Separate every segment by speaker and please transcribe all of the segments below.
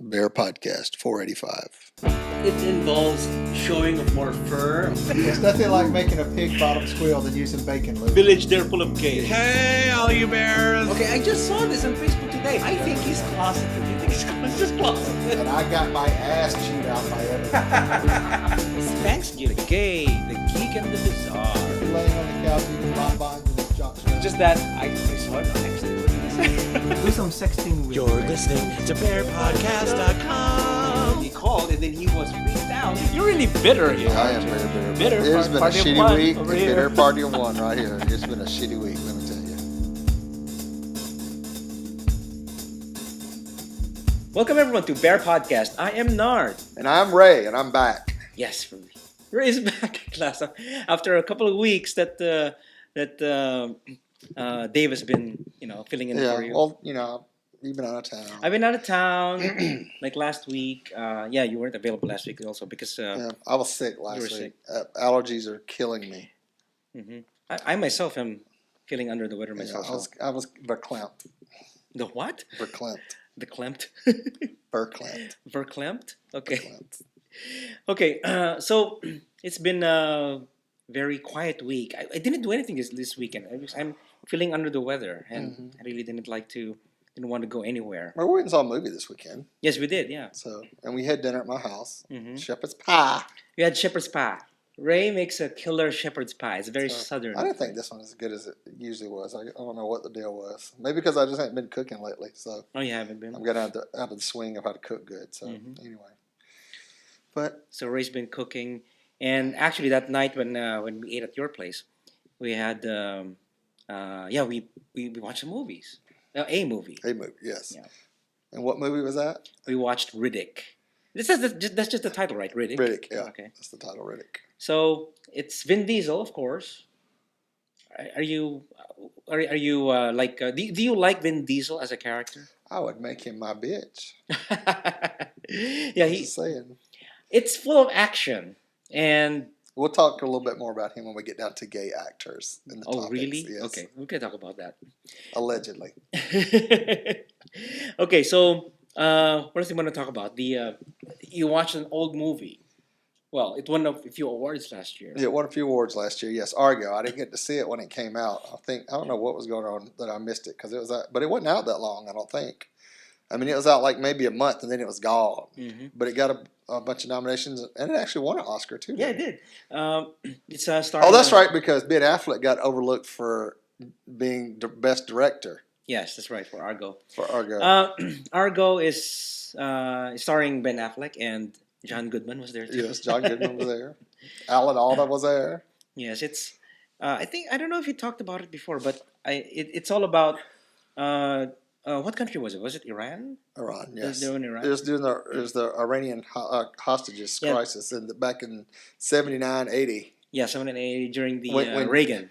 Speaker 1: BearPodcast 485.
Speaker 2: It involves showing of more fur.
Speaker 3: There's nothing like making a pig bottom squeal than using bacon lube.
Speaker 2: Village there full of gays.
Speaker 4: Hey, all you bears!
Speaker 2: Okay, I just saw this on Facebook today. I think he's closeted. You think he's just closeted?
Speaker 3: And I got my ass chewed out by everything.
Speaker 2: It's Thanksgiving. The gay, the geek, and the bizarre.
Speaker 3: Laying on the couch eating bonbons and jockstraps.
Speaker 2: Just that I saw it on next.
Speaker 3: Do some sexting with
Speaker 4: You're listening to BearPodcast.com.
Speaker 2: He called and then he was freaked out. You're really bitter here.
Speaker 1: I am very bitter.
Speaker 2: Bitter.
Speaker 1: It's been a
Speaker 2: Party of
Speaker 1: shitty
Speaker 2: one
Speaker 1: week.
Speaker 2: over
Speaker 1: The
Speaker 2: here.
Speaker 1: bitter party of one right here. It's been a shitty week, let me tell you.
Speaker 2: Welcome everyone to Bear Podcast. I am Nard.
Speaker 1: And I'm Ray, and I'm back.
Speaker 2: Yes, Ray is back at last after a couple of weeks that Dave has been, filling in for you.
Speaker 1: Well, you've been out of town.
Speaker 2: I've been out of town like last week. You weren't available last week also because
Speaker 1: I was sick last
Speaker 2: you were
Speaker 1: week.
Speaker 2: sick.
Speaker 1: Allergies are killing me.
Speaker 2: I myself am feeling under the weather myself.
Speaker 1: I was verklempt.
Speaker 2: The what?
Speaker 1: Verklempt.
Speaker 2: The clamped?
Speaker 1: Verklempt.
Speaker 2: Verklempt? Okay.
Speaker 1: Verklempt.
Speaker 2: Okay. So it's been a very quiet week. I didn't do anything this weekend. I'm feeling under the weather, and I really didn't want to go anywhere.
Speaker 1: Well, we went and saw a movie this weekend.
Speaker 2: Yes, we did. Yeah.
Speaker 1: And we had dinner at my house.
Speaker 2: Mm-hmm.
Speaker 1: Shepherd's pie.
Speaker 2: We had shepherd's pie. Ray makes a killer shepherd's pie. It's very southern.
Speaker 1: I didn't think this one was as good as it usually was. I don't know what the deal was. Maybe because I just haven't been cooking lately. So
Speaker 2: Oh, you haven't been?
Speaker 1: I'm getting out of the swing of how to cook good. So anyway. But
Speaker 2: So Ray's been cooking. And actually that night when we ate at your place, we had, we watched some movies. A movie.
Speaker 1: a movie, yes.
Speaker 2: Yeah.
Speaker 1: And what movie was that?
Speaker 2: We watched Riddick. That's just the title, right? Riddick?
Speaker 1: Riddick, yeah.
Speaker 2: Okay.
Speaker 1: That's the title, Riddick.
Speaker 2: So it's Vin Diesel, of course. Do you like Vin Diesel as a character?
Speaker 1: I would make him my bitch.
Speaker 2: Yeah,
Speaker 1: Just saying.
Speaker 2: it's full of action and
Speaker 1: We'll talk a little bit more about him when we get down to gay actors in the
Speaker 2: oh
Speaker 1: topics.
Speaker 2: really?
Speaker 1: Yes.
Speaker 2: Okay, we can talk about that.
Speaker 1: Allegedly.
Speaker 2: Okay, so what else do you want to talk about? You watched an old movie. Well, it won a few awards last year.
Speaker 1: Yeah, it won a few awards last year. Yes, Argo. I didn't get to see it when it came out. I don't know what was going on that I missed it because it was but it wasn't out that long. I don't think. I mean, it was out like maybe a month and then it was gone. But it got a bunch of nominations and it actually won an Oscar too.
Speaker 2: Yeah, it
Speaker 1: didn't
Speaker 2: did. It's starring.
Speaker 1: Oh, that's right, because Ben Affleck got overlooked for being the best director
Speaker 2: Yes, that's right for Argo.
Speaker 1: for Argo.
Speaker 2: Argo is starring Ben Affleck and John Goodman was there too.
Speaker 1: Yes, John Goodman was there. Alan Alda was there.
Speaker 2: Yes, it's. I don't know if you talked about it before, but it's all about. What country was it? Was it Iran?
Speaker 1: Iran, yes.
Speaker 2: They're in Iran.
Speaker 1: It was the Iranian hostages
Speaker 2: Yeah.
Speaker 1: crisis back in 79, 80.
Speaker 2: Yeah, 780 during the
Speaker 1: When-
Speaker 2: Reagan.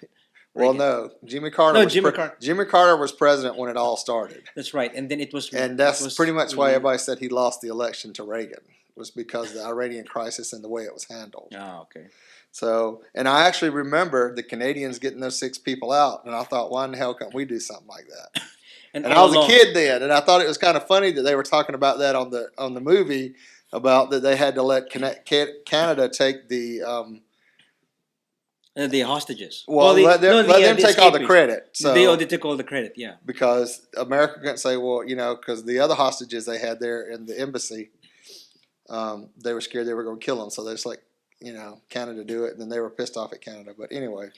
Speaker 1: Well,
Speaker 2: Reagan.
Speaker 1: no, Jimmy Carter.
Speaker 2: No,
Speaker 1: was
Speaker 2: Jimmy Carter.
Speaker 1: Carter was president when it all started,
Speaker 2: That's right, and then it was.
Speaker 1: and
Speaker 2: it
Speaker 1: that's
Speaker 2: was
Speaker 1: pretty much why
Speaker 2: really-
Speaker 1: everybody said he lost the election to Reagan, was because of the Iranian crisis and the way it was handled.
Speaker 2: Oh, okay.
Speaker 1: So, and I actually remember the Canadians getting those 6 people out, and I thought, why in the hell can't we do something like that? And I
Speaker 2: all
Speaker 1: was a
Speaker 2: along-
Speaker 1: kid then, and I thought it was kind of funny that they were talking about that on the movie, about that they had to let Canada take the
Speaker 2: The hostages.
Speaker 1: let them take all the
Speaker 2: escapees.
Speaker 1: credit. So
Speaker 2: They took all the credit. Yeah.
Speaker 1: because America couldn't say, well, because the other hostages they had there in the embassy, they were scared they were going to kill them, so they just Canada do it, and then they were pissed off at Canada. But anyway.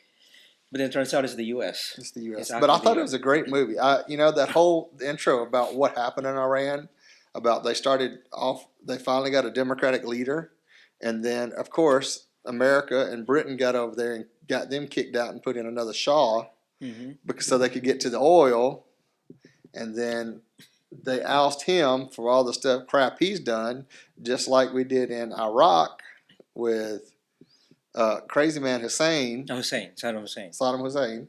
Speaker 2: But then it turns out it's the U.S.
Speaker 1: It's the U.S.
Speaker 2: It's
Speaker 1: But I
Speaker 2: actually
Speaker 1: thought
Speaker 2: the
Speaker 1: it was a great movie. That whole intro about what happened in Iran, about they finally got a Democratic leader, and then, of course, America and Britain got over there and got them kicked out and put in another Shah so they could get to the oil, and then they oust him for all the crap he's done, just like we did in Iraq with Crazy Man Hussein.
Speaker 2: Saddam Hussein.
Speaker 1: Saddam Hussein.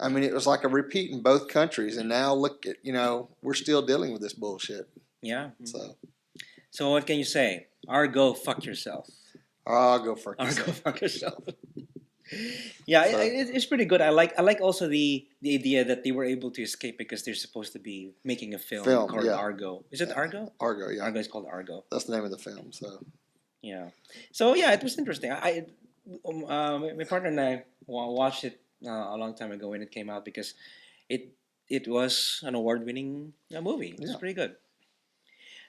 Speaker 1: I mean, it was like a repeat in both countries, and now look at we're still dealing with this bullshit.
Speaker 2: Yeah.
Speaker 1: So
Speaker 2: what can you say? Argo, fuck yourself.
Speaker 1: I'll go for
Speaker 2: Argo, fuck yourself. Yeah,
Speaker 1: So-
Speaker 2: it's pretty good. I like also the idea that they were able to escape because they're supposed to be making a film, called
Speaker 1: yeah.
Speaker 2: Argo. Is it Argo?
Speaker 1: Argo, yeah.
Speaker 2: Argo is called Argo.
Speaker 1: That's the name of the film. So
Speaker 2: Yeah. So yeah, it was interesting. My partner and I watched it a long time ago when it came out because it it was an award-winning movie. It was
Speaker 1: Yeah.
Speaker 2: pretty good.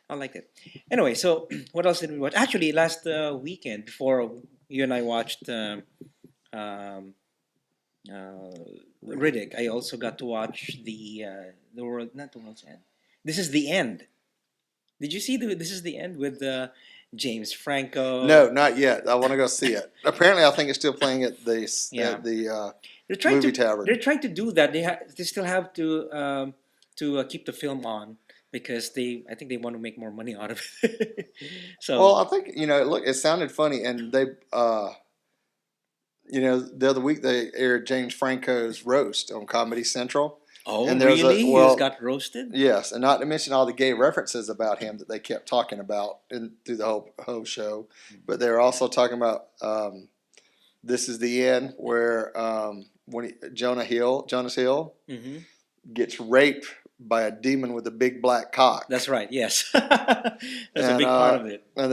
Speaker 2: I liked it. Anyway, so what else did we watch? Actually, last weekend before you and I watched um, Riddick, I also got to watch the world, not the world's end. This is the end. Did you see This is the end with James Franco?
Speaker 1: no, not yet. I want to go see it. Apparently, I think it's still playing at
Speaker 2: Yeah.
Speaker 1: at the
Speaker 2: They're trying
Speaker 1: movie
Speaker 2: to
Speaker 1: tavern.
Speaker 2: they're trying to do that. They still have to keep the film on because I think they want to make more money out of it. So
Speaker 1: Well, I think look, it sounded funny, and they the other week they aired James Franco's roast on Comedy Central.
Speaker 2: oh
Speaker 1: and there's a-
Speaker 2: really? He
Speaker 1: well-
Speaker 2: just got roasted.
Speaker 1: Yes, and not to mention all the gay references about him that they kept talking about through the whole show. But they were also talking about This Is the End, where when Jonas Hill
Speaker 2: Hmm.
Speaker 1: gets raped by a demon with a big black cock.
Speaker 2: That's right. Yes, that's a
Speaker 1: And,
Speaker 2: big part of it.
Speaker 1: And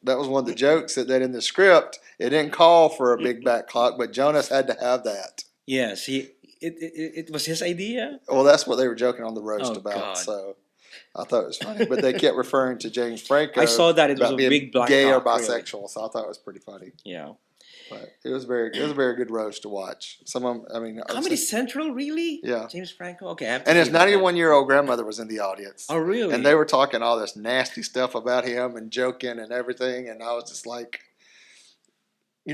Speaker 1: that was one of the jokes that in the script it didn't call for a big back cock, but Jonas had to have that.
Speaker 2: Yes, it was his idea.
Speaker 1: Well, that's what they were joking on the roast
Speaker 2: Oh,
Speaker 1: about.
Speaker 2: God.
Speaker 1: So I thought it was funny, but they kept referring to James Franco.
Speaker 2: I saw that it was
Speaker 1: about
Speaker 2: a
Speaker 1: being
Speaker 2: big black
Speaker 1: gay or
Speaker 2: cock, really.
Speaker 1: bisexual. So I thought it was pretty funny.
Speaker 2: Yeah.
Speaker 1: But it was a very good roast to watch.
Speaker 2: Comedy Central, really?
Speaker 1: Yeah.
Speaker 2: James Franco. Okay. I have to
Speaker 1: and his
Speaker 2: see about that.
Speaker 1: 91-year-old grandmother was in the audience.
Speaker 2: Oh, really?
Speaker 1: And they were talking all this nasty stuff about him and joking and everything. And I was just like, I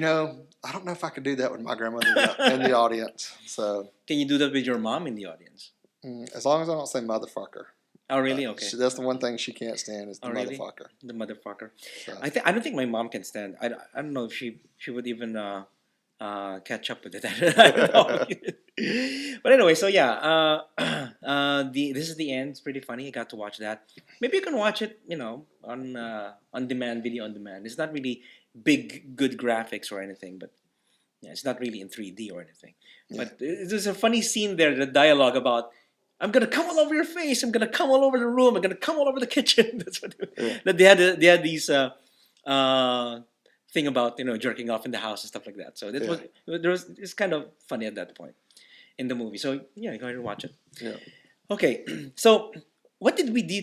Speaker 1: don't know if I could do that with my grandmother in the audience. So
Speaker 2: Can you do that with your mom in the audience?
Speaker 1: as long as I don't say motherfucker.
Speaker 2: Oh, really? Okay.
Speaker 1: That's the one thing she can't stand is the
Speaker 2: Oh, really?
Speaker 1: motherfucker.
Speaker 2: The motherfucker.
Speaker 1: So.
Speaker 2: I don't think my mom can stand. I don't know if she would even catch up with it. I don't know. But anyway, so yeah, This Is the End. It's pretty funny. I got to watch that. Maybe you can watch it, on demand, video on demand. It's not really good graphics or anything, but yeah, it's not really in 3D or anything.
Speaker 1: Yeah.
Speaker 2: But there's a funny scene there. The dialogue about, I'm gonna come all over your face. I'm gonna come all over the room. I'm gonna come all over the kitchen. That's what that they had these thing about jerking off in the house and stuff like that. So it's kind of funny at that point in the movie. So yeah, go ahead and watch it.
Speaker 1: Yeah.
Speaker 2: Okay, so what did we do?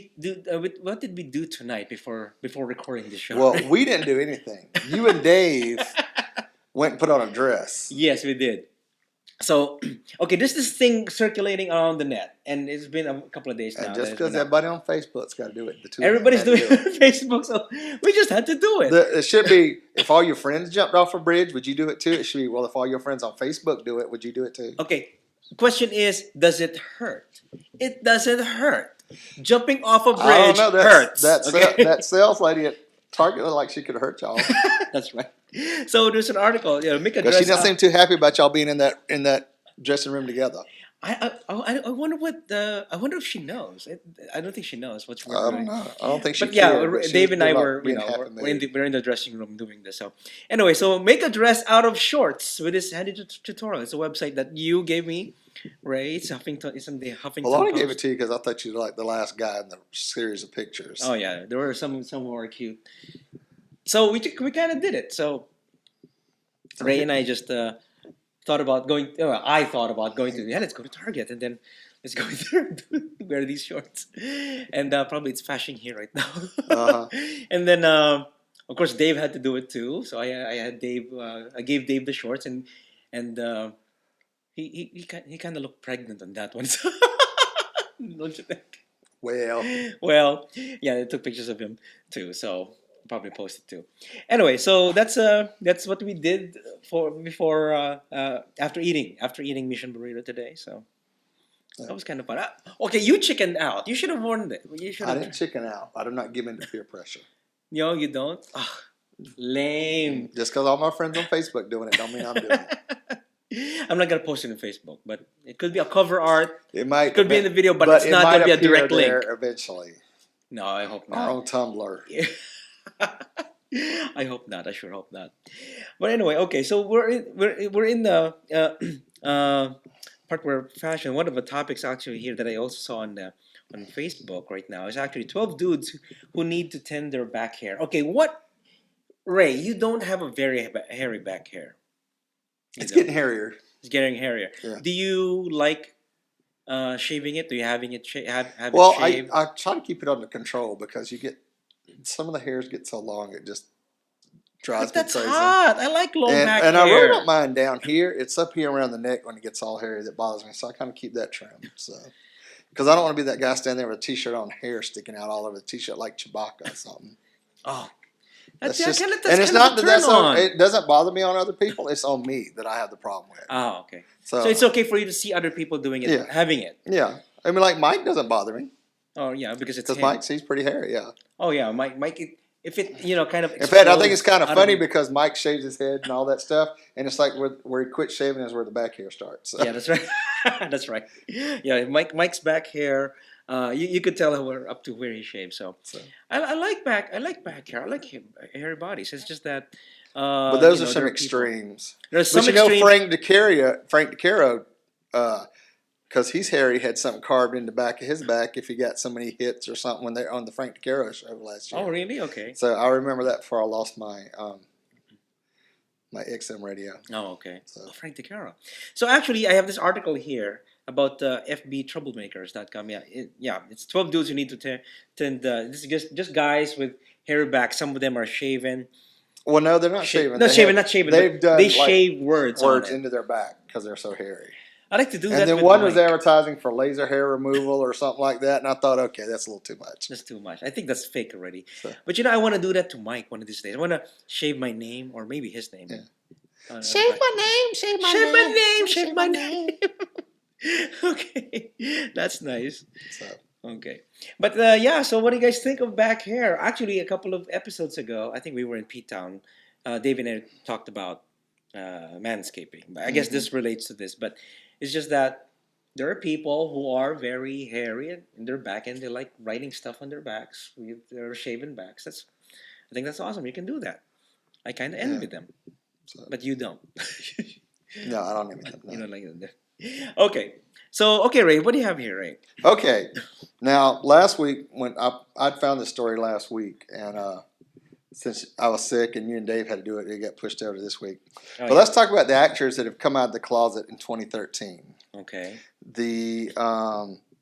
Speaker 2: What did we do tonight before recording the show?
Speaker 1: Well, we didn't do anything. You and Dave went and put on a dress.
Speaker 2: Yes, we did. So, okay, there's this thing circulating around the net, and it's been a couple of days now.
Speaker 1: And
Speaker 2: that
Speaker 1: just
Speaker 2: it's
Speaker 1: because
Speaker 2: been out.
Speaker 1: everybody on Facebook's got to do it, the two of them
Speaker 2: Everybody's
Speaker 1: had to
Speaker 2: doing
Speaker 1: do
Speaker 2: it on Facebook, so we just had to do it.
Speaker 1: It should be, if all your friends jumped off a bridge, would you do it too? It should be, well, if all your friends on Facebook do it, would you do it too?
Speaker 2: Okay, question is, does it hurt? It doesn't hurt. Jumping off a bridge
Speaker 1: I don't know.
Speaker 2: hurts.
Speaker 1: That that sales lady at Target looked like she could hurt y'all.
Speaker 2: That's right. So there's an article. Make a
Speaker 1: Because
Speaker 2: dress
Speaker 1: she doesn't
Speaker 2: up.
Speaker 1: seem too happy about y'all being in that dressing room together.
Speaker 2: I wonder I wonder if she knows. I don't think she knows what's
Speaker 1: I don't know. I don't think she
Speaker 2: But yeah,
Speaker 1: cared, but she
Speaker 2: Dave
Speaker 1: was
Speaker 2: and I
Speaker 1: not
Speaker 2: were,
Speaker 1: being happy mood.
Speaker 2: we're in the dressing room doing this. So anyway, so make a dress out of shorts with this handy tutorial. It's a website that you gave me, Ray. It's Huffington. It's in the Huffington
Speaker 1: Well, I only
Speaker 2: Post.
Speaker 1: gave it to you because I thought you were like the last guy in the series of pictures.
Speaker 2: Oh yeah, there were some who were cute. So we kind of did it. So Ray and I just thought about going. I thought about going to let's go to Target and then let's go there and wear these shorts. And probably it's fashion here right now.
Speaker 1: Uh-huh.
Speaker 2: And then of course Dave had to do it too. So I had Dave. I gave Dave the shorts and he kind of looked pregnant on that one. So don't you think? Well, yeah, they took pictures of him too, so probably posted too. Anyway, so that's what we did before after eating Mission Burrito today. So that was kind of fun. Okay, you chickened out. You should have warned it. You should
Speaker 1: I
Speaker 2: have.
Speaker 1: didn't chicken out. I do not give in to peer pressure.
Speaker 2: No, you don't. Lame.
Speaker 1: Just because all my friends on Facebook doing it don't mean I'm doing it.
Speaker 2: I'm not gonna post it on Facebook, but it could be a cover art.
Speaker 1: It might
Speaker 2: Could be in the video, but it's
Speaker 1: it
Speaker 2: not
Speaker 1: might
Speaker 2: gonna be a
Speaker 1: appear
Speaker 2: direct link.
Speaker 1: there eventually.
Speaker 2: No, I hope
Speaker 1: Or
Speaker 2: not.
Speaker 1: on Tumblr.
Speaker 2: I hope not. I sure hope not. But anyway, okay. So we're in the part where fashion. One of the topics actually here that I also saw on Facebook right now is actually 12 dudes who need to tend their back hair. Okay, what Ray? You don't have a very hairy back hair. You
Speaker 1: It's
Speaker 2: don't.
Speaker 1: getting hairier.
Speaker 2: It's getting hairier.
Speaker 1: Yeah.
Speaker 2: Do you like shaving it? Do you having it have
Speaker 1: Well,
Speaker 2: it shaved?
Speaker 1: I try to keep it under control because you get some of the hairs get so long it just drives
Speaker 2: But
Speaker 1: me
Speaker 2: that's
Speaker 1: crazy.
Speaker 2: hot. I like long back
Speaker 1: And
Speaker 2: hair.
Speaker 1: I really don't mind down here. It's up here around the neck when it gets all hairy that bothers me. So I kind of keep that trimmed. So because I don't want to be that guy standing there with a t-shirt on, hair sticking out all over the t-shirt like Chewbacca or something.
Speaker 2: Oh,
Speaker 1: That's
Speaker 2: that's
Speaker 1: just,
Speaker 2: kind of
Speaker 1: and it's
Speaker 2: kind of
Speaker 1: not
Speaker 2: a
Speaker 1: that that's
Speaker 2: turn
Speaker 1: on.
Speaker 2: on.
Speaker 1: It doesn't bother me on other people. It's on me that I have the problem with.
Speaker 2: Oh, okay.
Speaker 1: So,
Speaker 2: So it's okay for you to see other people doing it,
Speaker 1: Yeah.
Speaker 2: having it.
Speaker 1: Yeah, I mean, like Mike doesn't bother me
Speaker 2: Oh yeah, because it's
Speaker 1: because
Speaker 2: him.
Speaker 1: Mike's he's pretty hairy. Yeah.
Speaker 2: Oh yeah, Mike. If it kind of.
Speaker 1: In fact, I think
Speaker 2: explodes
Speaker 1: it's kind of
Speaker 2: out
Speaker 1: funny
Speaker 2: the-
Speaker 1: because Mike shaves his head and all that stuff, and it's like where he quits shaving is where the back hair starts. So.
Speaker 2: Yeah, that's right. That's right. Yeah, Mike's back hair. You could tell we're up to where he shaved. So
Speaker 1: So.
Speaker 2: I like back hair. I like hairy bodies. It's just that.
Speaker 1: But those are
Speaker 2: there
Speaker 1: some
Speaker 2: people-
Speaker 1: extremes.
Speaker 2: There's some
Speaker 1: But you know,
Speaker 2: extremes.
Speaker 1: Frank DeCaro, because he's hairy, had something carved in the back of his back if he got so many hits or something when they're on the Frank DeCaro show last year.
Speaker 2: Oh really? Okay.
Speaker 1: So I remember that before I lost my my XM radio.
Speaker 2: Oh, okay.
Speaker 1: So.
Speaker 2: Oh, Frank DeCaro. So actually, I have this article here about FBTroublemakers.com. Yeah, it's 12 dudes who need to tend. This is just guys with hairy back. Some of them are shaven.
Speaker 1: Well, no, they're not shaving.
Speaker 2: Not
Speaker 1: They
Speaker 2: shaven,
Speaker 1: have-
Speaker 2: not shaven.
Speaker 1: They've
Speaker 2: But
Speaker 1: done
Speaker 2: they
Speaker 1: like,
Speaker 2: shave words on
Speaker 1: words
Speaker 2: it.
Speaker 1: into their back because they're so hairy.
Speaker 2: I like to do that.
Speaker 1: And then
Speaker 2: with
Speaker 1: one was
Speaker 2: Mike.
Speaker 1: advertising for laser hair removal or something like that, and I thought, okay, that's a little too much.
Speaker 2: That's too much. I think that's fake already.
Speaker 1: So.
Speaker 2: But I want to do that to Mike one of these days. I want to shave my name or maybe his name.
Speaker 1: Yeah.
Speaker 3: Shave my name, shave my
Speaker 2: Shave my
Speaker 3: name,
Speaker 2: name, shave my name. Okay, that's nice.
Speaker 1: So,
Speaker 2: Okay, but yeah. So, what do you guys think of back hair? Actually, a couple of episodes ago, I think we were in P-Town. Dave and I talked about manscaping. I guess this relates to this, but it's just that there are people who are very hairy in their back, and they like writing stuff on their backs with their shaven backs. I think that's awesome. You can do that. I kind of envy them,
Speaker 1: so.
Speaker 2: but you don't.
Speaker 1: No, I don't even know.
Speaker 2: You don't like that. Okay. So, okay, Ray, what do you have here, Ray?
Speaker 1: Okay. Now, last week, when I'd found this story last week, and since I was sick and you and Dave had to do it, it got pushed over to this week.
Speaker 2: Oh,
Speaker 1: But
Speaker 2: yeah.
Speaker 1: let's talk about the actors that have come out of the closet in 2013.
Speaker 2: Okay.
Speaker 1: The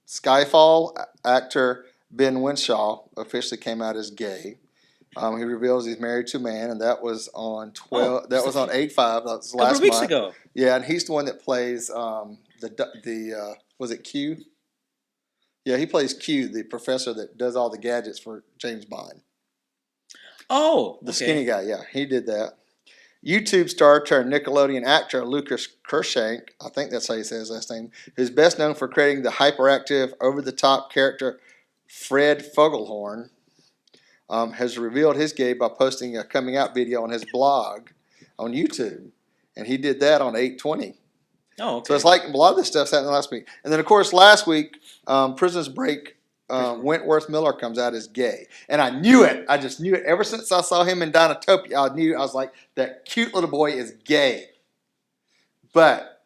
Speaker 1: Skyfall actor Ben Winshaw officially came out as gay. He reveals he's married to a man, and that was on 12.
Speaker 2: Oh,
Speaker 1: that was on 8/5. That was
Speaker 2: A couple
Speaker 1: last
Speaker 2: of weeks
Speaker 1: month.
Speaker 2: ago.
Speaker 1: Yeah, and he's the one that plays the was it Q? Yeah, he plays Q, the professor that does all the gadgets for James Bond.
Speaker 2: Oh,
Speaker 1: The
Speaker 2: okay.
Speaker 1: skinny guy, yeah, he did that. YouTube star turned Nickelodeon actor Lucas Kershank, I think that's how you say his last name, who's best known for creating the hyperactive, over-the-top character Fred Fogelhorn, has revealed his gay by posting a coming out video on his blog on YouTube, and he did that on 8/20.
Speaker 2: Oh, okay.
Speaker 1: So it's like a lot of this stuff's happened last week, and then of course last week, Prisoners Break. Wentworth Miller comes out as gay, and I knew it. I just knew it ever since I saw him in Dinotopia. I knew. I was like, that cute little boy is gay. But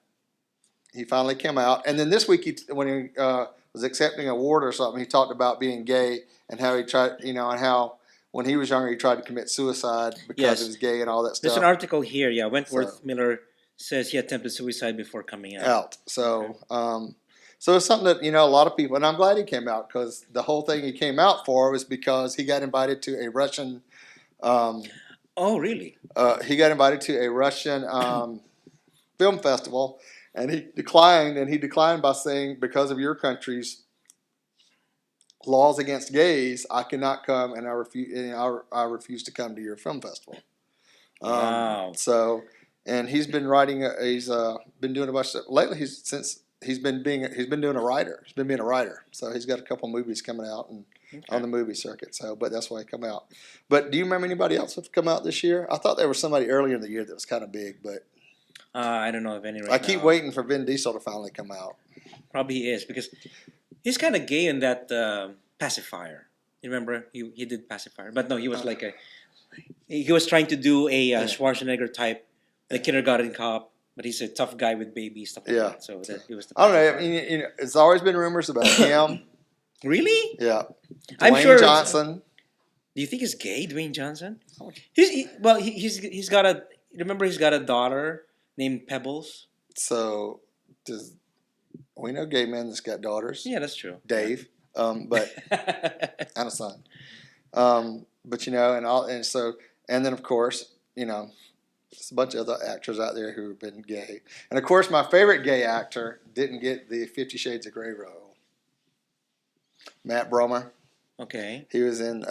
Speaker 1: he finally came out, and then this week, when he was accepting an award or something, he talked about being gay and how he tried, and how when he was younger he tried to commit suicide because
Speaker 2: Yes.
Speaker 1: he was gay and all that
Speaker 2: There's
Speaker 1: stuff.
Speaker 2: an article here. Yeah, Wentworth
Speaker 1: So-
Speaker 2: Miller says he attempted suicide before coming out.
Speaker 1: Out. So, so it's something that a lot of people, and I'm glad he came out because the whole thing he came out for was because he got invited to a Russian.
Speaker 2: Oh, really?
Speaker 1: He got invited to a Russian film festival, and he declined. And he declined by saying, "Because of your country's laws against gays, I cannot come, and I refuse. I refuse to come to your film festival."
Speaker 2: Wow.
Speaker 1: So, and he's been writing. He's been doing a bunch of stuff lately. He's been doing a writer. He's been being a writer. So he's got a couple movies coming out and on the movie circuit. So, but that's why he come out. But do you remember anybody else that's come out this year? I thought there was somebody earlier in the year that was kind of big, but
Speaker 2: I don't know of any right
Speaker 1: I keep
Speaker 2: now.
Speaker 1: waiting for Vin Diesel to finally come out.
Speaker 2: Probably he is because he's kind of gay in that pacifier. You remember he did pacifier, but no, he was like he was trying to do a Schwarzenegger type, the kindergarten cop, but he's a tough guy with babies, stuff like
Speaker 1: Yeah.
Speaker 2: that. So that it was.
Speaker 1: I don't know. I mean, it's always been rumors about him.
Speaker 2: Really?
Speaker 1: Yeah.
Speaker 2: I'm
Speaker 1: Dwayne
Speaker 2: sure.
Speaker 1: Johnson.
Speaker 2: Do you think he's gay, Dwayne Johnson? He's got a. Remember, he's got a daughter named Pebbles.
Speaker 1: So, we know gay men that's got daughters.
Speaker 2: Yeah, that's true.
Speaker 1: Dave, but and a son. But and then of course, there's a bunch of other actors out there who have been gay, and of course, my favorite gay actor didn't get the 50 Shades of Grey role. Matt Bromer.
Speaker 2: Okay.
Speaker 1: He was in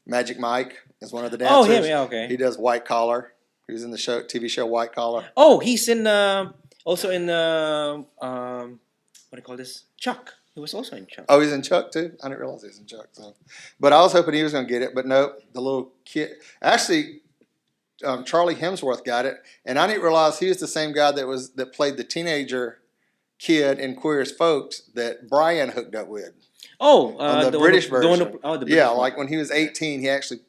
Speaker 1: Magic Mike as one of the
Speaker 2: Oh,
Speaker 1: dancers.
Speaker 2: yeah, okay.
Speaker 1: He does White Collar. He was in the TV show White Collar.
Speaker 2: Oh, he's in also in what do you call this? Chuck. He was also in Chuck.
Speaker 1: Oh, he's in Chuck too? I didn't realize he was in Chuck. So, but I was hoping he was going to get it, but nope. The little kid. Actually, Charlie Hemsworth got it, and I didn't realize he was the same guy that played the teenager kid in Queer as Folks that Brian hooked up with.
Speaker 2: Oh,
Speaker 1: on the British version.
Speaker 2: The British
Speaker 1: yeah,
Speaker 2: one.
Speaker 1: like when he was 18,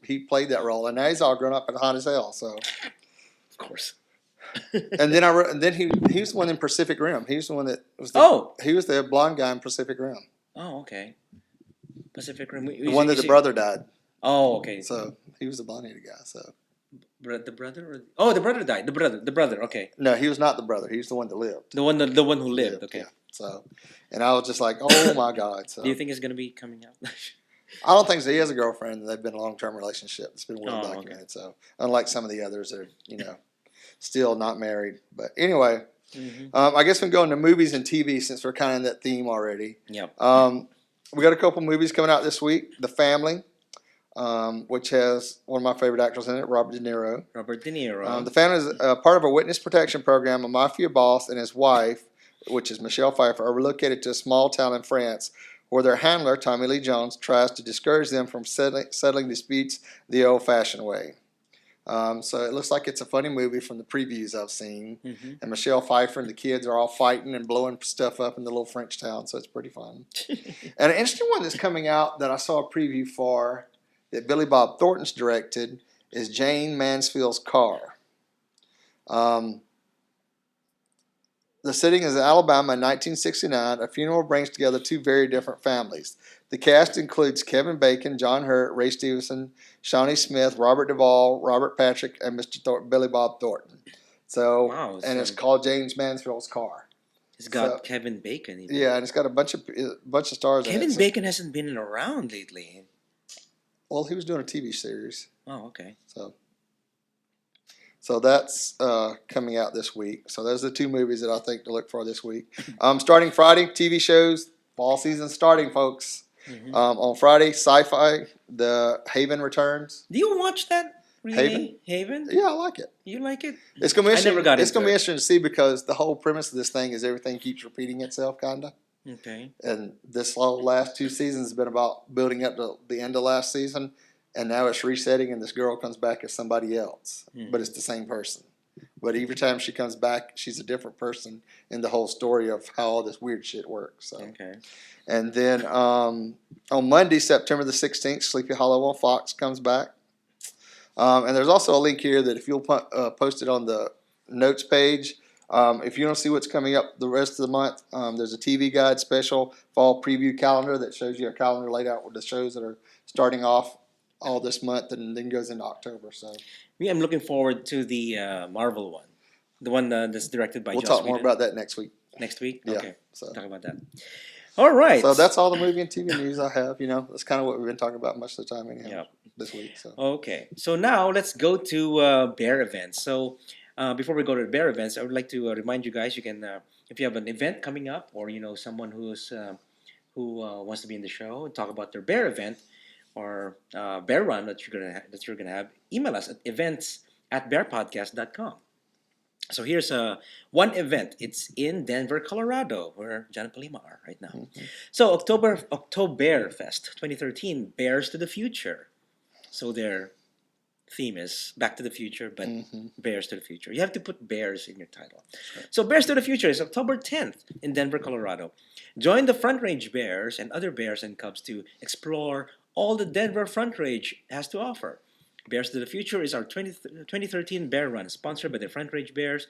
Speaker 1: he played that role, and now he's all grown up and hot as hell. So,
Speaker 2: of course.
Speaker 1: and then he was the one in Pacific Rim. He was the one that was he was the blonde guy in Pacific Rim.
Speaker 2: Oh, okay. Pacific Rim.
Speaker 1: The one that the brother died.
Speaker 2: Oh, okay.
Speaker 1: So he was the blonde-headed guy. So
Speaker 2: the brother, or the brother died. The brother. Okay.
Speaker 1: No, he was not the brother. He was the one that lived.
Speaker 2: The one who lived. Okay.
Speaker 1: Yeah. So, and I was just like, oh my God. So
Speaker 2: do you think it's gonna be coming out?
Speaker 1: I don't think so. He has a girlfriend. They've been a long-term relationship. It's been well documented.
Speaker 2: Okay.
Speaker 1: So unlike some of the others, they're still not married. But anyway, I guess we can go into movies and TV since we're kind of in that theme already.
Speaker 2: Yep.
Speaker 1: We got a couple movies coming out this week. The Family, which has one of my favorite actors in it, Robert De Niro. The Family is part of a witness protection program. A mafia boss and his wife, which is Michelle Pfeiffer, are relocated to a small town in France where their handler, Tommy Lee Jones, tries to discourage them from settling disputes the old-fashioned way. So it looks like it's a funny movie from the previews I've seen. And Michelle Pfeiffer and the kids are all fighting and blowing stuff up in the little French town, so it's pretty fun. And an interesting one that's coming out that I saw a preview for that Billy Bob Thornton's directed is Jane Mansfield's Car. The setting is in Alabama in 1969. A funeral brings together two very different families. The cast includes Kevin Bacon, John Hurt, Ray Stevenson, Shawnee Smith, Robert Duvall, Robert Patrick, and Mr. Billy Bob Thornton. So,
Speaker 2: wow,
Speaker 1: and it's called James Mansfield's Car.
Speaker 2: It's got Kevin Bacon. Even.
Speaker 1: Yeah, and it's got a bunch of stars in it.
Speaker 2: Kevin Bacon hasn't been around lately.
Speaker 1: Well, he was doing a TV series.
Speaker 2: Oh, okay.
Speaker 1: So that's coming out this week. So those are the two movies that I think to look for this week. Starting Friday, TV shows. Fall season starting, folks. On Friday, Sci-Fi, The Haven returns.
Speaker 2: Do you watch that? Really? Haven?
Speaker 1: Yeah, I like it.
Speaker 2: You like it?
Speaker 1: It's gonna be
Speaker 2: I never got
Speaker 1: It's gonna
Speaker 2: into
Speaker 1: be
Speaker 2: it.
Speaker 1: interesting to see because the whole premise of this thing is everything keeps repeating itself, kinda.
Speaker 2: Okay.
Speaker 1: And this last two seasons has been about building up to the end of last season, and now it's resetting, and this girl comes back as somebody else, but it's the same person. But every time she comes back, she's a different person in the whole story of how all this weird shit works. So.
Speaker 2: Okay.
Speaker 1: And then on Monday, September the 16th, Sleepy Hollow on Fox comes back. And there's also a link here that if you'll post it on the notes page, if you don't see what's coming up the rest of the month, there's a TV Guide special fall preview calendar that shows you a calendar laid out with the shows that are starting off all this month and then goes into October. So
Speaker 2: I'm looking forward to the Marvel one, the one that's directed by.
Speaker 1: We'll
Speaker 2: Joss
Speaker 1: talk more
Speaker 2: Whedon.
Speaker 1: about that next week.
Speaker 2: Next week.
Speaker 1: Yeah,
Speaker 2: Okay.
Speaker 1: so.
Speaker 2: Talk about that. All right.
Speaker 1: So that's all the movie and TV news I have. That's kind of what we've been talking about most of the time anyhow this week. So.
Speaker 2: Okay. So now let's go to Bear events. So before we go to the Bear events, I would like to remind you guys, you can, if you have an event coming up or, someone who wants to be in the show and talk about their Bear event or Bear run that you're gonna have, email us at events@bearpodcast.com. So here's one event. It's in Denver, Colorado, where John and Palima are right now. So Oktoberfest 2013, Bears to the Future. So their theme is Back to the Future, but Bears to the Future. You have to put bears in your title. Sure. So Bears to the Future is October 10th in Denver, Colorado. Join the Front Range Bears and other bears and cubs to explore all the Denver Front Range has to offer. Bears to the Future is our 2013 Bear Run, sponsored by the Front Range Bears.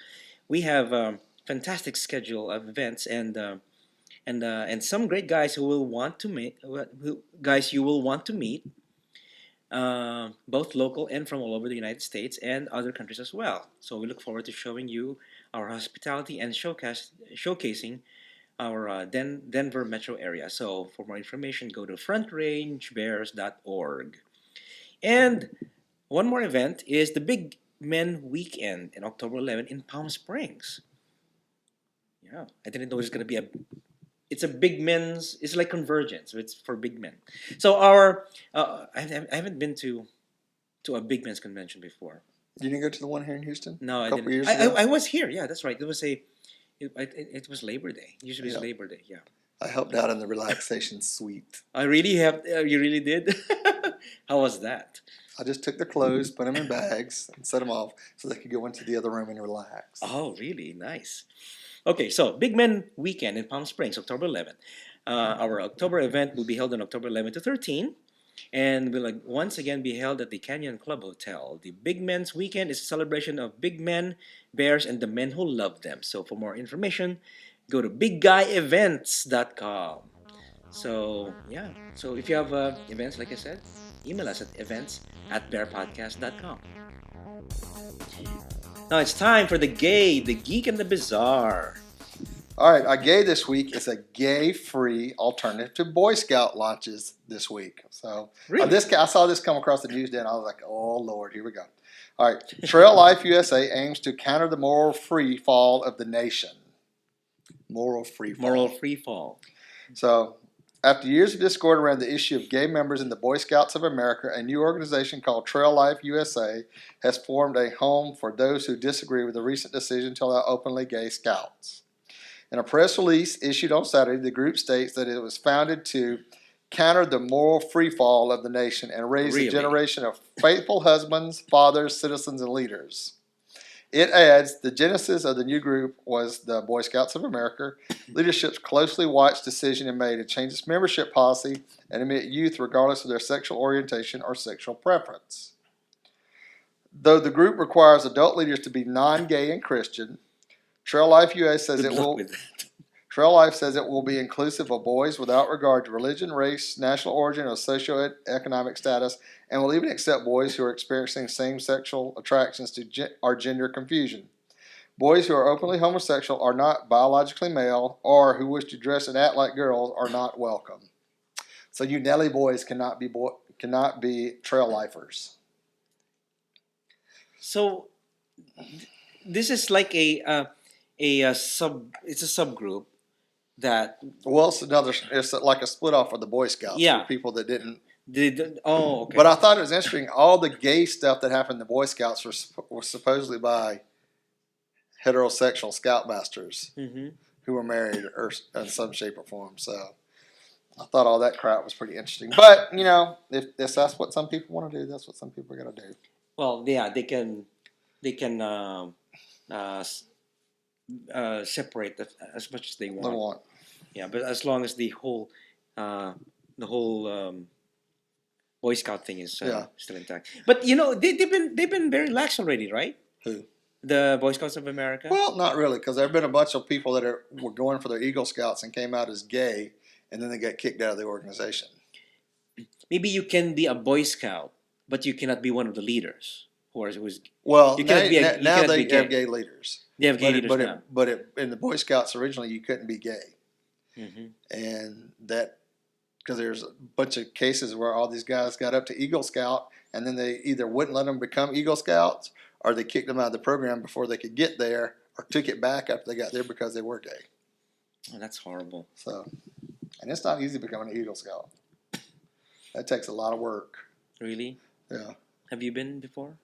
Speaker 2: We have a fantastic schedule of events and some great guys who will want to meet, guys you will want to meet, both local and from all over the United States and other countries as well. So we look forward to showing you our hospitality and showcasing our Denver metro area. So for more information, go to frontrangebears.org. And one more event is the Big Men Weekend in October 11 in Palm Springs. Yeah, I didn't know it was going to be it's a big men's, it's like convergence, it's for big men. So I haven't been to a big men's convention before.
Speaker 1: You didn't go to the one here in Houston?
Speaker 2: No, I
Speaker 1: couple
Speaker 2: didn't.
Speaker 1: years ago?
Speaker 2: I was here, yeah, that's right. It was Labor Day. Usually it's Labor Day, yeah.
Speaker 1: I helped out in the relaxation suite.
Speaker 2: I really have, you really did? How was that?
Speaker 1: I just took their clothes, put them in bags, and set them off so they could go into the other room and relax.
Speaker 2: Oh, really? Nice. Okay, so Big Men Weekend in Palm Springs, October 11. Our October event will be held on October 11 to 13 and will once again be held at the Canyon Club Hotel. The Big Men's Weekend is a celebration of big men, bears, and the men who love them. So for more information, go to bigguyevents.com. So, yeah. So if you have events, like I said, email us at events@bearpodcast.com. Now it's time for the gay, the geek, and the bizarre.
Speaker 1: All right, our gay this week is a gay-free alternative to Boy Scout launches this week. So
Speaker 2: Really?
Speaker 1: I saw this come across the news, and I was like, oh, Lord, here we go. All right, Trail Life USA aims to counter the moral free fall of the nation. Moral free fall.
Speaker 2: Moral free fall.
Speaker 1: So, after years of discord around the issue of gay members in the Boy Scouts of America, a new organization called Trail Life USA has formed a home for those who disagree with the recent decision to allow openly gay scouts. In a press release issued on Saturday, the group states that it was founded to counter the moral freefall of the nation and raise a generation of faithful husbands, fathers, citizens, and leaders. It adds, the genesis of the new group was the Boy Scouts of America. Leadership's closely watched decision and made to change its membership policy and admit youth regardless of their sexual orientation or sexual preference. Though the group requires adult leaders to be non-gay and Christian, Trail Life USA says Trail Life says it will be inclusive of boys without regard to religion, race, national origin, or socioeconomic status, and will even accept boys who are experiencing same-sexual attractions or gender confusion. Boys who are openly homosexual, are not biologically male, or who wish to dress and act like girls are not welcome. So you Nelly boys cannot be trail lifers.
Speaker 2: So this is like it's a subgroup that
Speaker 1: Well, it's like a split off of the Boy Scouts
Speaker 2: Yeah.
Speaker 1: for people that didn't.
Speaker 2: okay.
Speaker 1: But I thought it was interesting. All the gay stuff that happened in the Boy Scouts was supposedly by heterosexual scoutmasters who were married or in some shape or form. So I thought all that crap was pretty interesting. But you know, if that's what some people want to do, that's what some people are going to do.
Speaker 2: Well, yeah, they can separate as much as they want. Yeah, but as long as the whole Boy Scout thing is still intact. But you know, they've been very lax already, right?
Speaker 1: Who?
Speaker 2: The Boy Scouts of America.
Speaker 1: Well, not really, because there have been a bunch of people that were going for their Eagle Scouts and came out as gay, and then they got kicked out of the organization.
Speaker 2: Maybe you can be a Boy Scout, but you cannot be one of the leaders.
Speaker 1: Well,
Speaker 2: you cannot
Speaker 1: now they
Speaker 2: be
Speaker 1: have
Speaker 2: gay.
Speaker 1: gay leaders.
Speaker 2: They have gay leaders now.
Speaker 1: In the Boy Scouts originally, you couldn't be gay, and that because there's a bunch of cases where all these guys got up to Eagle Scout, and then they either wouldn't let them become Eagle Scouts, or they kicked them out of the program before they could get there, or took it back after they got there because they were gay.
Speaker 2: Oh, that's horrible.
Speaker 1: So, and it's not easy becoming an Eagle Scout. That takes a lot of work.
Speaker 2: Really?
Speaker 1: Yeah.
Speaker 2: Have you been before?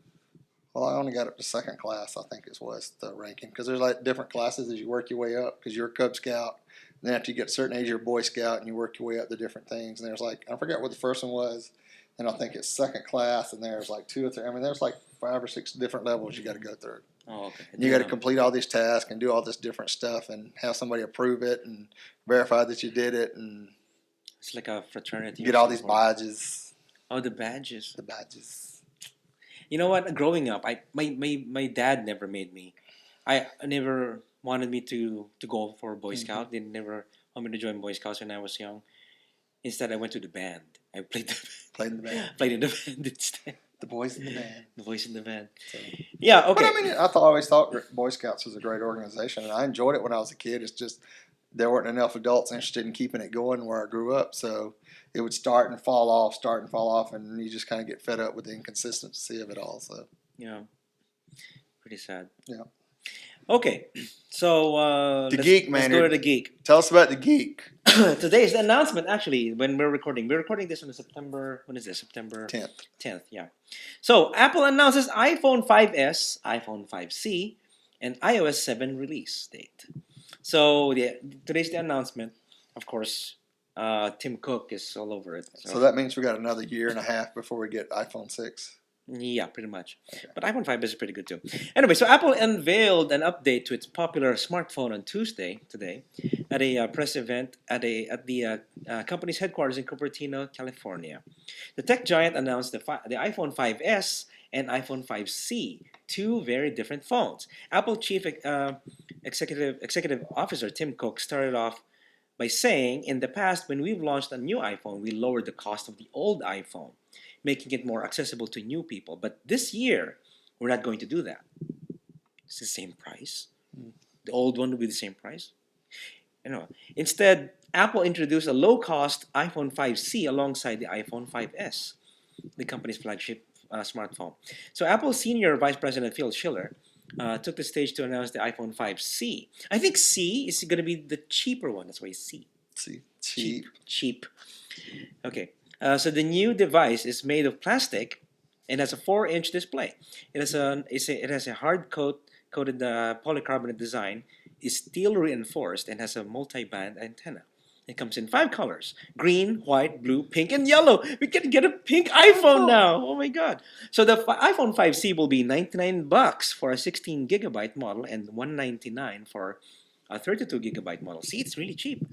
Speaker 1: Well, I only got up to second class, I think it was the ranking. Because there's like different classes as you work your way up. Because you're a Cub Scout. And then after you get a certain age, you're a Boy Scout. And you work your way up to different things. And there's like, I forget what the first one was. And I think it's second class. And there's like 2 or 3. I mean, there's like 5 or 6 different levels you got to go through.
Speaker 2: Oh, okay.
Speaker 1: And you got to complete all these tasks and do all this different stuff. And have somebody approve it and verify that you did it. And
Speaker 2: it's like a fraternity.
Speaker 1: get all these badges.
Speaker 2: Oh, the badges.
Speaker 1: The badges.
Speaker 2: You know what? Growing up, my dad never made me. I never wanted me to go for Boy Scout. They never wanted me to join Boy Scouts when I was young. Instead, I went to the band. I played
Speaker 1: Played in the band.
Speaker 2: played in the band instead.
Speaker 1: The boys in the band.
Speaker 2: The voice in the band.
Speaker 1: So.
Speaker 2: Yeah. Okay.
Speaker 1: But I mean, always thought Boy Scouts was a great organization, and I enjoyed it when I was a kid. It's just there weren't enough adults interested in keeping it going where I grew up, so it would start and fall off, and you just kind of get fed up with the inconsistency of it all. So
Speaker 2: Yeah. Pretty sad.
Speaker 1: Yeah.
Speaker 2: Okay. So
Speaker 1: The geek,
Speaker 2: let's
Speaker 1: man.
Speaker 2: go to the geek.
Speaker 1: Tell us about the geek.
Speaker 2: Today's announcement, actually, when we're recording this on September. When is this? September 10th. Yeah. So Apple announces iPhone 5s, iPhone 5c, and iOS 7 release date. So today's the announcement. Of course, Tim Cook is all over it.
Speaker 1: So that means we got another year and a half before we get iPhone 6.
Speaker 2: Yeah, pretty much.
Speaker 1: Okay.
Speaker 2: But iPhone 5 is pretty good too. Anyway, so Apple unveiled an update to its popular smartphone on Tuesday, today, at a press event at the company's headquarters in Cupertino, California. The tech giant announced the iPhone 5s and iPhone 5c, two very different phones. Apple Chief Executive Officer Tim Cook started off by saying, in the past, when we've launched a new iPhone, we lowered the cost of the old iPhone, making it more accessible to new people. But this year, we're not going to do that. It's the same price. The old one will be the same price. Instead, Apple introduced a low-cost iPhone 5c alongside the iPhone 5s, the company's flagship smartphone. So Apple's Senior Vice President Phil Schiller took the stage to announce the iPhone 5c. I think C is going to be the cheaper one. That's why it's C. Cheap. Okay. So the new device is made of plastic and has a 4-inch display. It has a hard coated polycarbonate design, is steel reinforced, and has a multi-band antenna. It comes in 5 colors: green, white, blue, pink, and yellow. We can get a pink iPhone now. Oh my God! So the iPhone 5c will be $99 for a 16 gigabyte model and $199 for a 32 gigabyte model. See, it's really cheap.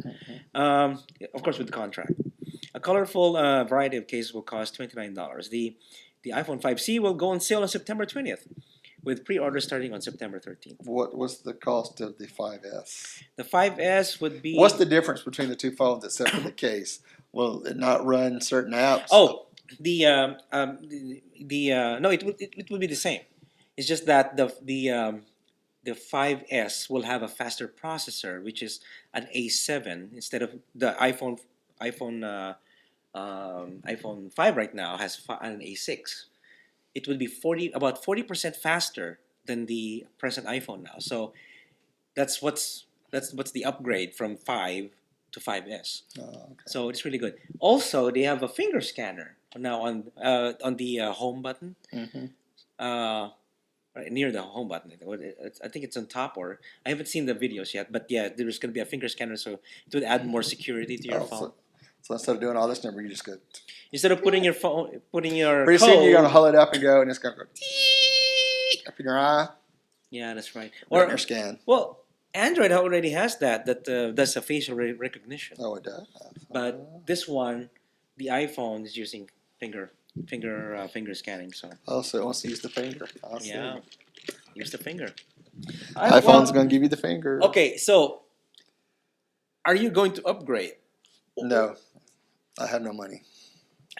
Speaker 2: Of course, with the contract. A colorful variety of cases will cost $29. The iPhone 5c will go on sale on September 20th, with pre-orders starting on September 13th.
Speaker 1: What was the cost of the 5S?
Speaker 2: The 5s would be...
Speaker 1: What's the difference between the two phones except for the case? Will it not run certain apps?
Speaker 2: Oh, no, it will be the same. It's just that the 5s will have a faster processor, which is an A7 instead of the iPhone 5 right now has an A6. It will be about 40% faster than the present iPhone now. So that's what's the upgrade from 5 to 5S.
Speaker 1: Oh, okay.
Speaker 2: So it's really good. Also, they have a finger scanner now on the home button. Right near the home button. I think it's on top, or I haven't seen the videos yet. But yeah, there's going to be a finger scanner, so it would add more security to your phone.
Speaker 1: So instead of doing all this number, you just go.
Speaker 2: Instead of putting your
Speaker 1: Pretty
Speaker 2: code,
Speaker 1: soon you're gonna hold it up and go, and it's gonna go up in your eye.
Speaker 2: Yeah, that's right.
Speaker 1: Or your scan.
Speaker 2: Well, Android already has that does a facial recognition.
Speaker 1: Oh, it does.
Speaker 2: But this one, the iPhone is using finger scanning. So
Speaker 1: it wants to use the finger.
Speaker 2: yeah, use the finger.
Speaker 1: iPhone's gonna give you the finger.
Speaker 2: Okay, so are you going to upgrade?
Speaker 1: No, I have no money.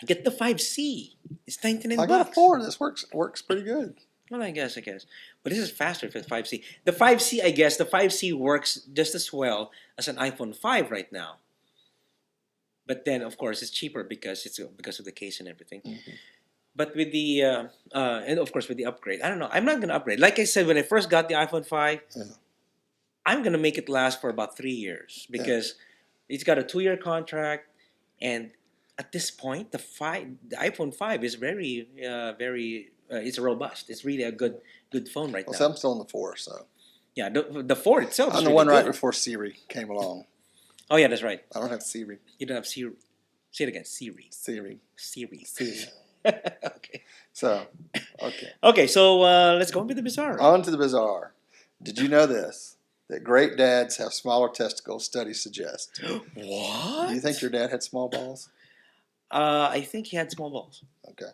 Speaker 2: Get the 5C. It's $99.
Speaker 1: I got a 4. This works pretty good.
Speaker 2: Well, I guess. But this is faster for the 5C. The 5C, I guess, the 5C works just as well as an iPhone 5 right now. But then, of course, it's cheaper because of the case and everything. But with the and of course with the upgrade, I don't know. I'm not gonna upgrade. Like I said, when I first got the iPhone 5, I'm gonna make it last for about 3 years because it's got a 2-year contract, and at this point, the iPhone 5 is very it's robust. It's really a good phone right now.
Speaker 1: So I'm still on the 4, so
Speaker 2: yeah, the 4 itself.
Speaker 1: I'm the one right before Siri came along.
Speaker 2: Oh yeah, that's right.
Speaker 1: I don't have Siri.
Speaker 2: You don't have Siri. Say it again. Siri.
Speaker 1: Siri.
Speaker 2: Okay.
Speaker 1: So, okay.
Speaker 2: Okay, so let's go with the bizarre.
Speaker 1: On to the bizarre. Did you know this? That great dads have smaller testicles, studies suggest.
Speaker 2: What?
Speaker 1: Do you think your dad had small balls?
Speaker 2: I think he had small balls.
Speaker 1: Okay.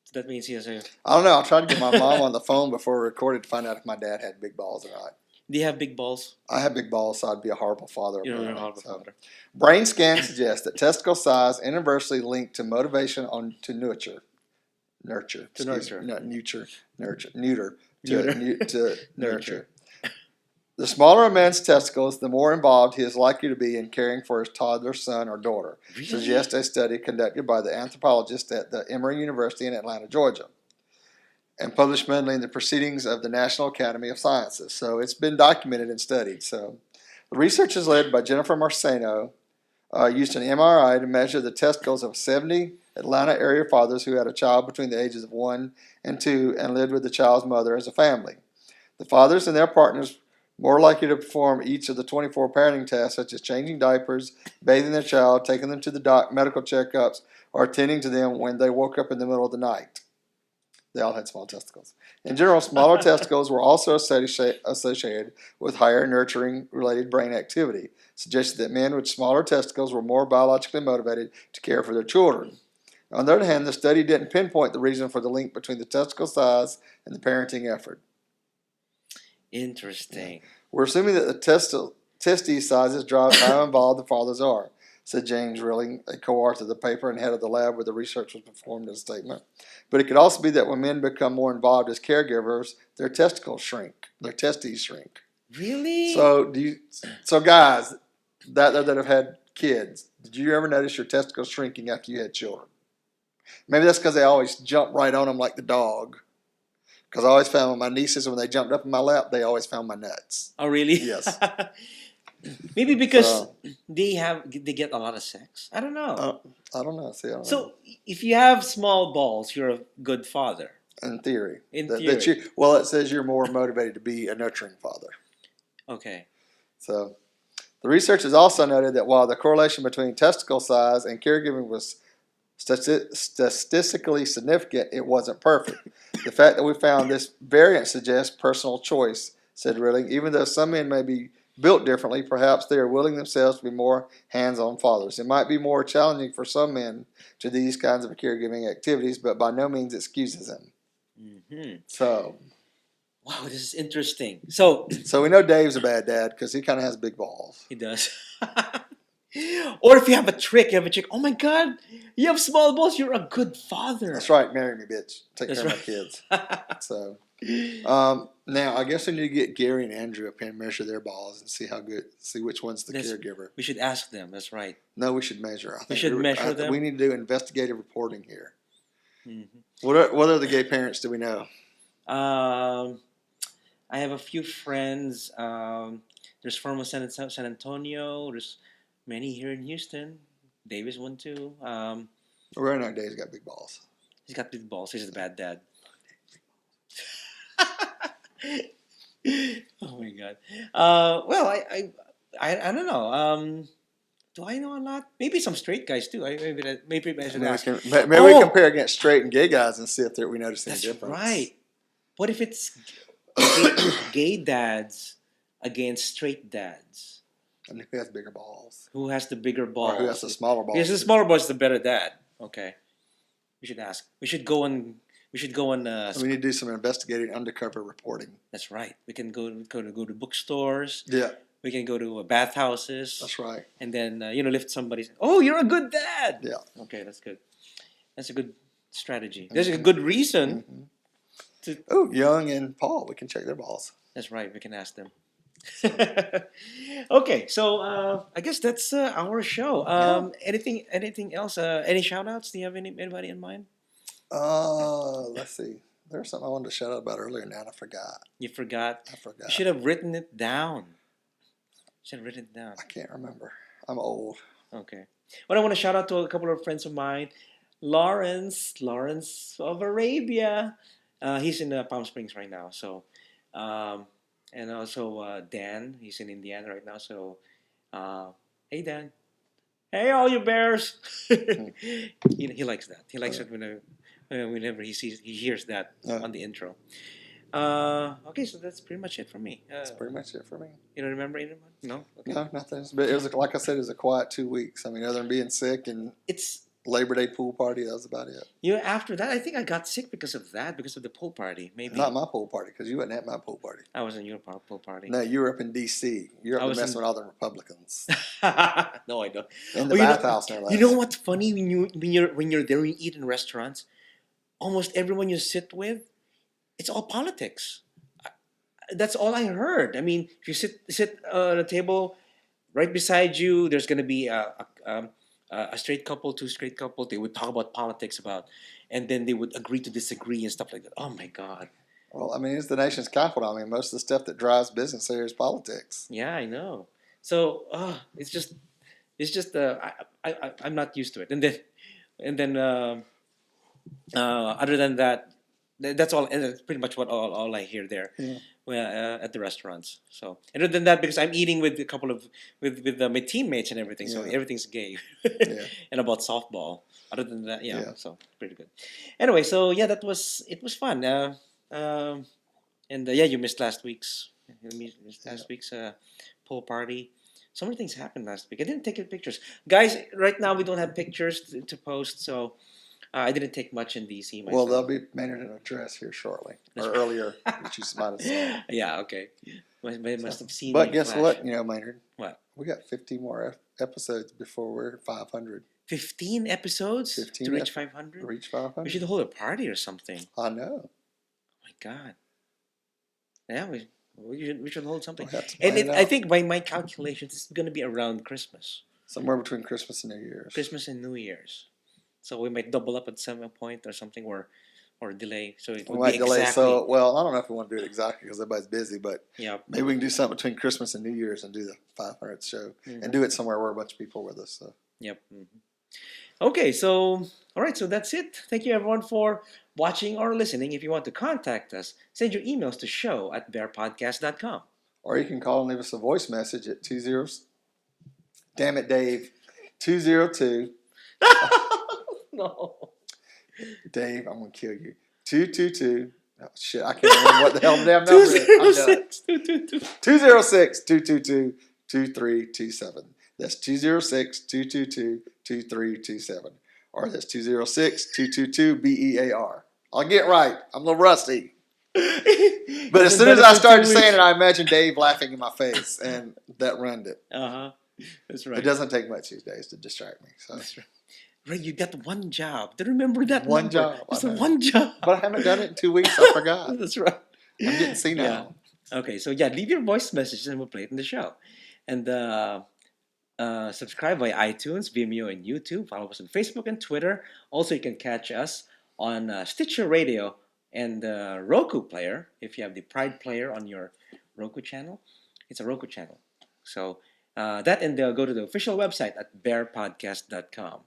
Speaker 2: So that means he has a.
Speaker 1: I don't know. I tried to get my mom on the phone before we recorded to find out if my dad had big balls or not.
Speaker 2: Do you have big balls?
Speaker 1: I have big balls, so I'd be a horrible father.
Speaker 2: You're a
Speaker 1: apparently.
Speaker 2: horrible
Speaker 1: So,
Speaker 2: father.
Speaker 1: brain scans suggest that testicle size inversely linked to motivation to nurture. Nurture.
Speaker 2: To
Speaker 1: Excuse
Speaker 2: nurture.
Speaker 1: me, not neuter. Neuter.
Speaker 2: Neuter.
Speaker 1: To nurture. The smaller a man's testicles, the more involved he is likely to be in caring for his toddler son or daughter,
Speaker 2: Really?
Speaker 1: suggests a study conducted by the anthropologist at the Emory University in Atlanta, Georgia, and published mainly in the Proceedings of the National Academy of Sciences. So it's been documented and studied. So the research is led by Jennifer Marceno, used an MRI to measure the testicles of 70 Atlanta area fathers who had a child between the ages of 1 and 2 and lived with the child's mother as a family. The fathers and their partners more likely to perform each of the 24 parenting tasks, such as changing diapers, bathing their child, taking them to the medical checkups, or attending to them when they woke up in the middle of the night. They all had small testicles. In general, smaller testicles were also associated with higher nurturing-related brain activity, suggesting that men with smaller testicles were more biologically motivated to care for their children. On the other hand, the study didn't pinpoint the reason for the link between the testicle size and the parenting effort.
Speaker 2: Interesting.
Speaker 1: We're assuming that the testes sizes drive how involved the fathers are, said James Rilling, a co-author of the paper and head of the lab where the research was performed, in a statement. But it could also be that when men become more involved as caregivers, their testes shrink.
Speaker 2: Really?
Speaker 1: So guys that have had kids, did you ever notice your testicles shrinking after you had children? Maybe that's because they always jump right on them like the dog. Because I always found with my nieces, when they jumped up in my lap, they always found my nuts.
Speaker 2: Oh, really?
Speaker 1: Yes.
Speaker 2: Maybe because they get a lot of sex. I don't know.
Speaker 1: I don't know. See, I don't know.
Speaker 2: So if you have small balls, you're a good father.
Speaker 1: In theory.
Speaker 2: In theory.
Speaker 1: It says you're more motivated to be a nurturing father.
Speaker 2: Okay.
Speaker 1: So the research has also noted that while the correlation between testicle size and caregiving was statistically significant, it wasn't perfect. The fact that we found this variant suggests personal choice, said Rilling. Even though some men may be built differently, perhaps they are willing themselves to be more hands-on fathers. It might be more challenging for some men to do these kinds of caregiving activities, but by no means excuses them.
Speaker 2: Mm-hmm.
Speaker 1: So,
Speaker 2: wow, this is interesting. So
Speaker 1: we know Dave's a bad dad because he kind of has big balls.
Speaker 2: he does. Or if you have a trick, you have a trick. Oh my God, you have small balls. You're a good father.
Speaker 1: That's right. Marry me, bitch. Take
Speaker 2: That's
Speaker 1: care
Speaker 2: right.
Speaker 1: of my kids. So, now I guess we need to get Gary and Andrew up here and measure their balls and see which one's the caregiver.
Speaker 2: We should ask them. That's right.
Speaker 1: No, we should measure.
Speaker 2: We should measure them.
Speaker 1: We need to do investigative reporting here.
Speaker 2: Mm-hmm.
Speaker 1: What other gay parents do we know?
Speaker 2: I have a few friends. There's from San Antonio. There's many here in Houston. Dave is one too.
Speaker 1: Right now, Dave's got big balls.
Speaker 2: He's got big balls. He's a bad dad. Oh my God. Well, I don't know. Do I know a lot? Maybe some straight guys too. Maybe I should ask.
Speaker 1: Maybe we compare against straight and gay guys and see if we notice any
Speaker 2: That's
Speaker 1: difference.
Speaker 2: right. What if it's gay dads against straight dads?
Speaker 1: And who has bigger balls?
Speaker 2: Who has the bigger balls?
Speaker 1: Or who has the smaller balls?
Speaker 2: Because the smaller ball is the better dad. Okay. We should ask. We should go on. We need
Speaker 1: to do some investigating undercover reporting.
Speaker 2: That's right. We can go to bookstores.
Speaker 1: Yeah.
Speaker 2: We can go to bathhouses.
Speaker 1: That's right.
Speaker 2: And then lift somebody's. Oh, you're a good dad.
Speaker 1: Yeah.
Speaker 2: Okay, that's good. That's a good strategy. There's a good reason.
Speaker 1: Mm-hmm. Young and Paul, we can check their balls.
Speaker 2: That's right. We can ask them. Okay, so I guess that's our show. Anything else? Any shout outs? Do you have anybody in mind?
Speaker 1: Let's see. There was something I wanted to shout out about earlier now and I forgot.
Speaker 2: You forgot?
Speaker 1: I forgot.
Speaker 2: You should have written it down.
Speaker 1: I can't remember. I'm old.
Speaker 2: Okay. Well, I want to shout out to a couple of friends of mine. Lawrence of Arabia. He's in Palm Springs right now. So, and also Dan. He's in Indiana right now. So, hey Dan. Hey all you bears. he likes that. He likes it whenever he hears that on the intro. Okay, so that's pretty much it for me.
Speaker 1: That's pretty much it for me.
Speaker 2: You don't remember anyone? No? Okay.
Speaker 1: No, nothing. But it was like I said, it was a quiet 2 weeks. I mean, other than being sick and
Speaker 2: It's
Speaker 1: Labor Day pool party. That was about it.
Speaker 2: After that, I think I got sick because of that, because of the pool party. Maybe
Speaker 1: Not my pool party because you wasn't at my pool party.
Speaker 2: I was in your pool party.
Speaker 1: No, you were up in D.C. You're
Speaker 2: I
Speaker 1: up
Speaker 2: was
Speaker 1: there messing
Speaker 2: in-
Speaker 1: with all the Republicans
Speaker 2: No, I don't.
Speaker 1: in the
Speaker 2: Oh, you know-
Speaker 1: bathhouse. No less.
Speaker 2: You know what's funny when you're there, you eat in restaurants. Almost everyone you sit with, it's all politics. That's all I heard. I mean, if you sit at a table, right beside you, there's gonna be a straight couple, two straight couple. They would talk about politics and then they would agree to disagree and stuff like that. Oh my God.
Speaker 1: Well, I mean, it's the nation's capital. I mean, most of the stuff that drives business there is politics.
Speaker 2: Yeah, I know. So it's just I'm not used to it. And then other than that, that's all. And that's pretty much what all I hear there.
Speaker 1: Yeah.
Speaker 2: At the restaurants. So, and other than that, because I'm eating with a couple of with my teammates and everything, so
Speaker 1: Yeah.
Speaker 2: everything's gay.
Speaker 1: Yeah.
Speaker 2: And about softball. Other than that, yeah,
Speaker 1: Yeah.
Speaker 2: so pretty good. Anyway, so yeah, it was fun. And yeah, you missed last week's pool party. So many things happened last week. I didn't take any pictures, guys. Right now, we don't have pictures to post, so I didn't take much in DC myself.
Speaker 1: Well, they'll be Maynard in a dress here shortly, or earlier, which you might have seen.
Speaker 2: Yeah, okay. Must have seen.
Speaker 1: But
Speaker 2: me
Speaker 1: guess
Speaker 2: flash.
Speaker 1: what, Maynard?
Speaker 2: What?
Speaker 1: We got 50 more episodes before we're 500.
Speaker 2: 15 episodes
Speaker 1: 15
Speaker 2: to reach 500?
Speaker 1: Reach
Speaker 2: We
Speaker 1: 500.
Speaker 2: should hold a party or something.
Speaker 1: I know.
Speaker 2: Oh my God. Yeah, we should hold something.
Speaker 1: We'll have to
Speaker 2: And
Speaker 1: plan it
Speaker 2: I
Speaker 1: out.
Speaker 2: think by my calculations, it's going to be around Christmas.
Speaker 1: Somewhere between Christmas and New Year's.
Speaker 2: Christmas and New Year's. So we might double up at some point or something, or delay. So it
Speaker 1: We
Speaker 2: would
Speaker 1: might
Speaker 2: be
Speaker 1: delay.
Speaker 2: exactly.
Speaker 1: So, well, I don't know if we want to do it exactly because everybody's busy, but
Speaker 2: Yeah.
Speaker 1: maybe we can do something between Christmas and New Year's and do the 500th show
Speaker 2: Mhm.
Speaker 1: and do it somewhere where a bunch of people are with us. So.
Speaker 2: Yep. Okay, so all right, so that's it. Thank you everyone for watching or listening. If you want to contact us, send your emails to show@BearPodcast.com.
Speaker 1: Or you can call and leave us a voice message at 20. Damn it, Dave. 202.
Speaker 2: No.
Speaker 1: Dave, I'm going to kill you. 222. Oh, shit, I can't remember what the hell the damn number is. I'm done.
Speaker 2: 206-222.
Speaker 1: 206-222-2327. That's 206-222-2327. Or that's 206-222-BEAR. I'll get right. I'm a little rusty. But as soon as I started saying it, I imagined Dave laughing in my face, and that ruined it.
Speaker 2: That's right.
Speaker 1: It doesn't take much these days to distract me. So.
Speaker 2: That's right. Ray, you got one job. Do you remember that
Speaker 1: One
Speaker 2: number?
Speaker 1: job,
Speaker 2: Just
Speaker 1: I
Speaker 2: the
Speaker 1: know.
Speaker 2: one job.
Speaker 1: But I haven't done it in 2 weeks. I forgot.
Speaker 2: That's right.
Speaker 1: I'm getting senile.
Speaker 2: Yeah. Okay, so yeah, leave your voice messages and we'll play it in the show. And subscribe via iTunes, Vimeo, and YouTube. Follow us on Facebook and Twitter. Also, you can catch us on Stitcher Radio and Roku player. If you have the Pride player on your Roku channel, it's a Roku channel. So that and go to the official website at BearPodcast.com.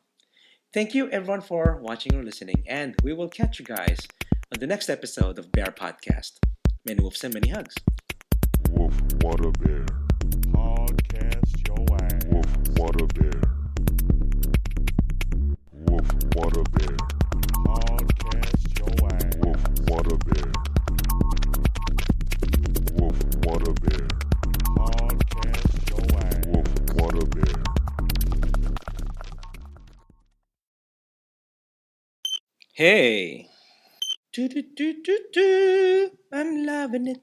Speaker 2: Thank you everyone for watching or listening, and we will catch you guys on the next episode of Bear Podcast. Many wolves and many hugs.
Speaker 5: Woof, what a bear. Podcast your ass. Woof, what a bear. Woof, what a bear. Podcast your ass. Woof, what a bear. Woof, what a bear. Podcast your ass. Woof, what a bear.
Speaker 2: Hey. Do. I'm loving it.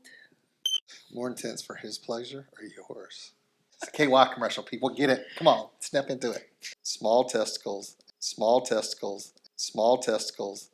Speaker 1: More intense for his pleasure or yours? It's a KY commercial, people. Get it. Come on. Step into it. Small testicles. Small testicles. Small testicles.